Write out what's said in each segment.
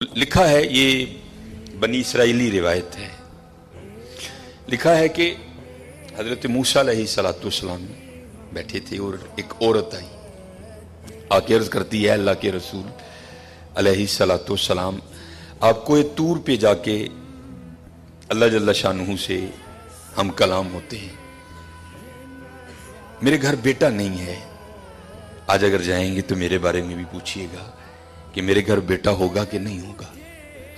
लिखा है, ये बनी इसराइली रिवायत है। लिखा है कि हजरत मूसा अलैहिस्सलाम बैठे थे और एक औरत आई, आके अर्ज करती है अल्लाह के रसूल अलैहिस्सलाम, आपको ये तूर पे जाके अल्लाह जल्ला शानुहु से हम कलाम होते हैं। मेरे घर बेटा नहीं है, आज अगर जाएंगे तो मेरे बारे में भी पूछिएगा कि मेरे घर बेटा होगा कि नहीं होगा।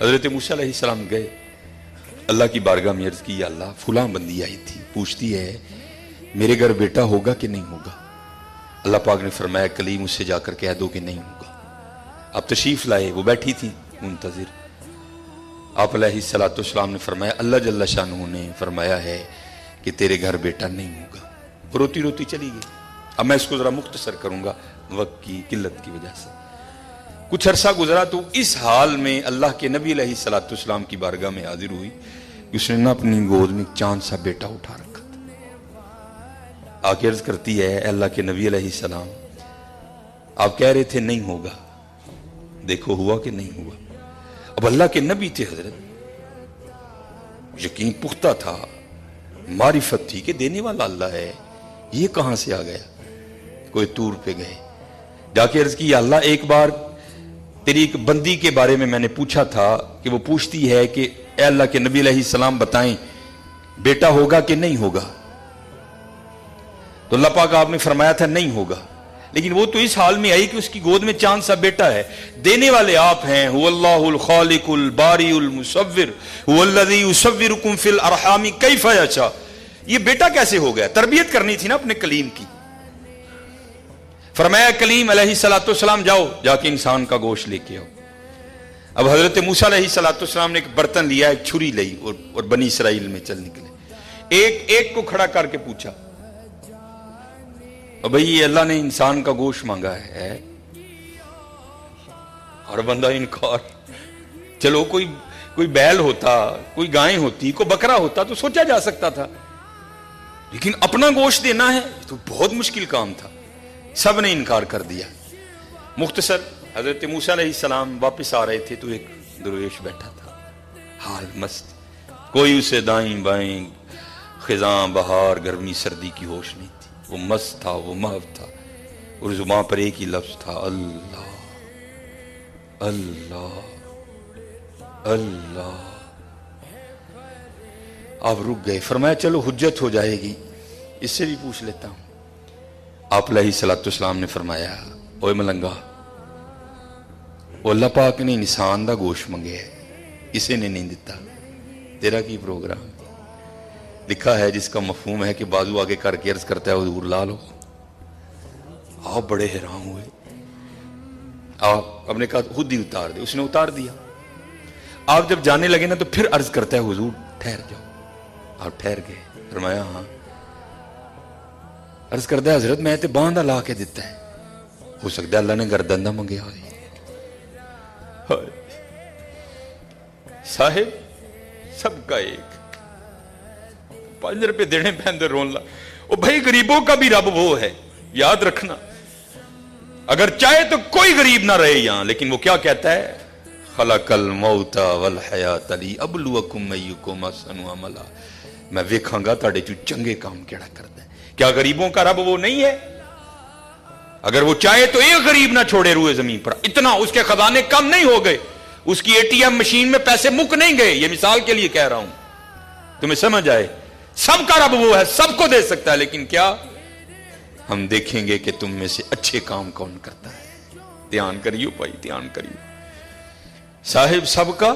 हजरत मूसा अलैहिस्सलाम गए, अल्लाह की बारगाह में अर्ज की, अल्लाह फुलां बंदी आई थी, पूछती है मेरे घर बेटा होगा कि नहीं होगा। अल्लाह पाक ने फरमाया कलीम उससे जाकर कह दो कि नहीं होगा। आप तशरीफ लाए, वो बैठी थी मुंतजिर। आप अलैहिस्सलाम ने फरमाया अल्लाह जल्ला शानुहु ने फरमाया है कि तेरे घर बेटा नहीं होगा। वो रोती रोती चली गई। अब मैं इसको जरा मुख्तसर करूंगा वक्त की किल्लत की वजह से। कुछ अरसा गुजरा तो इस हाल में अल्लाह के नबी अलैहिस्सलाम की बारगाह में हाजिर हुई कि उसने ना अपनी गोद में चांद सा बेटा उठा रखा था। आके अर्ज करती है अल्लाह के नबी अलैहिस्सलाम, आप कह रहे थे नहीं होगा, देखो हुआ कि नहीं हुआ। अब अल्लाह के नबी थे हजरत, यकीन पुख्ता था, मारिफत थी कि देने वाला अल्लाह है, ये कहां से आ गया। कोई तूर पे गए, जाके अर्ज की अल्लाह एक बार तेरी एक बंदी के बारे में मैंने पूछा था कि वो पूछती है कि ए अल्लाह के नबी अलैहिस्सलाम बताएं बेटा होगा कि नहीं होगा। तो अल्लाह पाक आपने फरमाया था नहीं होगा, लेकिन वो तो इस हाल में आई कि उसकी गोद में चांद सा बेटा है। देने वाले आप हैं, हुवल्लाहुल खालिकुल बारिउल मुसव्विर हुवल्लज़ी युसव्विरुकुम फिल अरहामी कैफ़ यशा। ये बेटा कैसे हो गया? तरबियत करनी थी ना अपने कलीम की। फरमाया कलीम अलैहिस्सलाम जाओ, जाके इंसान का गोश्त लेके आओ। अब हजरत मूसा अलैहिस्सलाम ने एक बर्तन लिया, एक छुरी ली और बनी इसराइल में चल निकले। एक एक को खड़ा करके पूछा, भाई ये अल्लाह ने इंसान का गोश्त मांगा है। हर बंदा इनकार। चलो कोई बैल होता, कोई गाय होती, कोई बकरा होता तो सोचा जा सकता था, लेकिन अपना गोश्त देना है तो बहुत मुश्किल काम था। सब ने इनकार कर दिया। मुख्तसर हजरत मूसा अलैहिस्सलाम वापस आ रहे थे तो एक दरवेश बैठा था, हाल मस्त, कोई उसे दाएं बाएं खिजां बहार गर्मी सर्दी की होश नहीं थी। वो मस्त था, वो महव था, और जुबान पर एक ही लफ्ज था अल्लाह अल्लाह अल्लाह। आप रुक गए, फरमाया चलो हुज्जत हो जाएगी, इससे भी पूछ लेता हूं। आप अलैहिस्सलाम ने फरमाया ओए मलंगा, अल्लाह पाक ने इंसान दा गोश्त मंगे है, इसे ने नहीं दिता, तेरा की प्रोग्राम। लिखा है जिसका मफहूम है कि बाजू आगे करके अर्ज करता है हुजूर ला लो। आप बड़े हैरान हुए, आप अपने कहा खुद ही उतार दे, उसने उतार दिया। आप जब जाने लगे ना तो फिर अर्ज करता है हुजूर ठहर जाओ। आप ठहर गए, फरमाया हाँ। अर्ज करता है हजरत मैं तो बांह दा ला के दिता है, हो सकता है अल्लाह ने गर्दन दा मंगया होए। साहिब सबका एक, 5 रुपए देने पैंदे रोन ला। ओ भाई गरीबों का भी रब वो है, याद रखना। अगर चाहे तो कोई गरीब ना रहे यहां, लेकिन वो क्या कहता है खलकल मौता वल हयात लिअब्लुवकुम अय्युकुम अहसनु अमला। मैं वेखांगा तुहाडे चों चंगे काम केड़ा करदा है। क्या गरीबों का रब वो नहीं है? अगर वो चाहे तो एक गरीब ना छोड़े रूए जमीन पर। इतना उसके खजाने कम नहीं हो गए, उसकी एटीएम मशीन में पैसे मुक नहीं गए। ये मिसाल के लिए कह रहा हूं, तुम्हें समझ आए। सबका रब वो है, सबको दे सकता है, लेकिन क्या हम देखेंगे कि तुम में से अच्छे काम कौन करता है। ध्यान करियो भाई, ध्यान करियो। साहिब सबका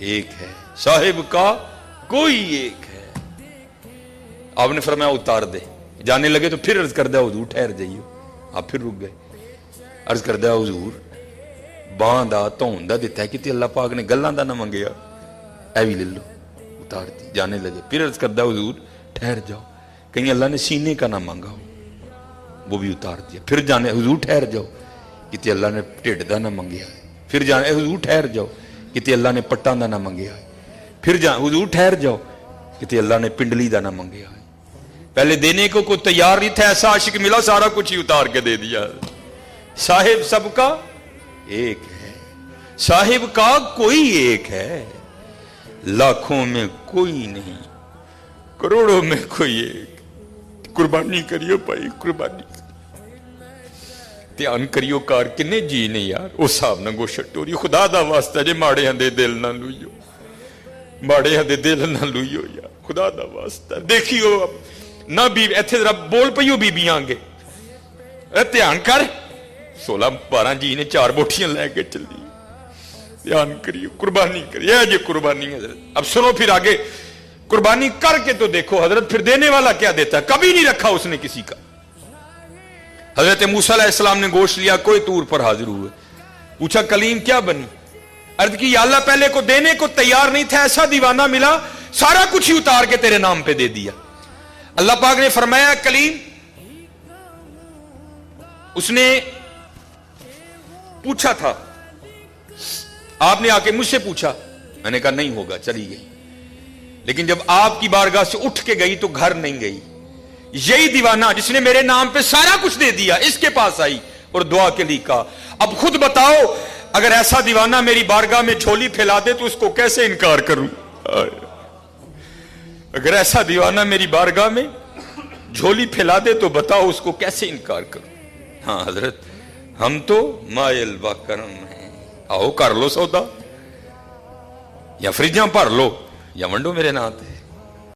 एक है, साहिब का कोई एक है। आपने फरमाया उतार दे। जाने लगे तो फिर अर्ज कर दिया हुजूर ठहर जाइयो। आप फिर रुक गए, अर्ज कर दिया हुजूर बांह दा धौन दा दिता है कि अल्लाह पाक ने गल्लां दा ना मंगया, ऐ भी ले लो। उतार दी, जाने लगे, फिर अर्ज कर दिया हुजूर ठहर जाओ, कहीं अल्लाह ने सीने का ना मांगा हो, वो भी उतार दिया। फिर जाने हुजूर ठहर जाओ, कि अल्लाह ने ढिड दा ना मंगया है। फिर जाने हुजूर ठहर जाओ, कि अल्लाह ने पट्टां दा ना मंगया है। फिर हुजूर ठहर जाओ, कि अल्लाह ने पिंडली दा ना मंगया है। पहले देने को कोई तैयार नहीं था, ऐसा आशिक मिला सारा कुछ ही उतार के दे दिया। साहिब सबका एक है, साहिब का कोई एक है, लाखों में कोई नहीं, करोड़ों में कोई एक। कुर्बानी करियो भाई, कुर्बानी ध्यान करियो कार किन्ने जी ने यार उस हिसाब नाल गोशत टोरी। खुदा दा वास्ता जे माड़ियां दे दिल ना लुइयो, माड़ियां दे दिल ना लुइयो यार, खुदा दा वास्ता। देखियो ना बीबी इत्थे जरा बोल पईयो बीबियां आगे, ध्यान कर 16-12 जी ने 4 बोटियां लैके चली। ध्यान करियो, कुर्बानी करिए, ये कुर्बानी है। अब सुनो फिर आगे, कुर्बानी करके तो देखो हजरत फिर देने वाला क्या देता है। कभी नहीं रखा उसने किसी का। हजरत मूसा अलैहिस्सलाम ने गोश्त लिया, कोई तूर पर हाजिर हुए, पूछा कलीम क्या बनी? अर्ज की या अल्लाह पहले को देने को तैयार नहीं था, ऐसा दीवाना मिला सारा कुछ ही उतार के तेरे नाम पे दे दिया। अल्लाह पाक ने फरमाया कलीम, उसने पूछा था, आपने आके मुझसे पूछा, मैंने कहा नहीं होगा, चली गई। लेकिन जब आपकी बारगाह से उठ के गई तो घर नहीं गई। यही दीवाना जिसने मेरे नाम पे सारा कुछ दे दिया, इसके पास आई और दुआ के लिए कहा, अब खुद बताओ अगर ऐसा दीवाना मेरी बारगाह में झोली फैला दे तो उसको कैसे इनकार करूं? अगर ऐसा दीवाना मेरी बारगाह में झोली फैला दे तो बताओ उसको कैसे इनकार करूं? हाँ हजरत, हम तो मायल व करम है, आओ कर लो सौदा, या फ्रिजां भर लो या वंडो मेरे नाम ते।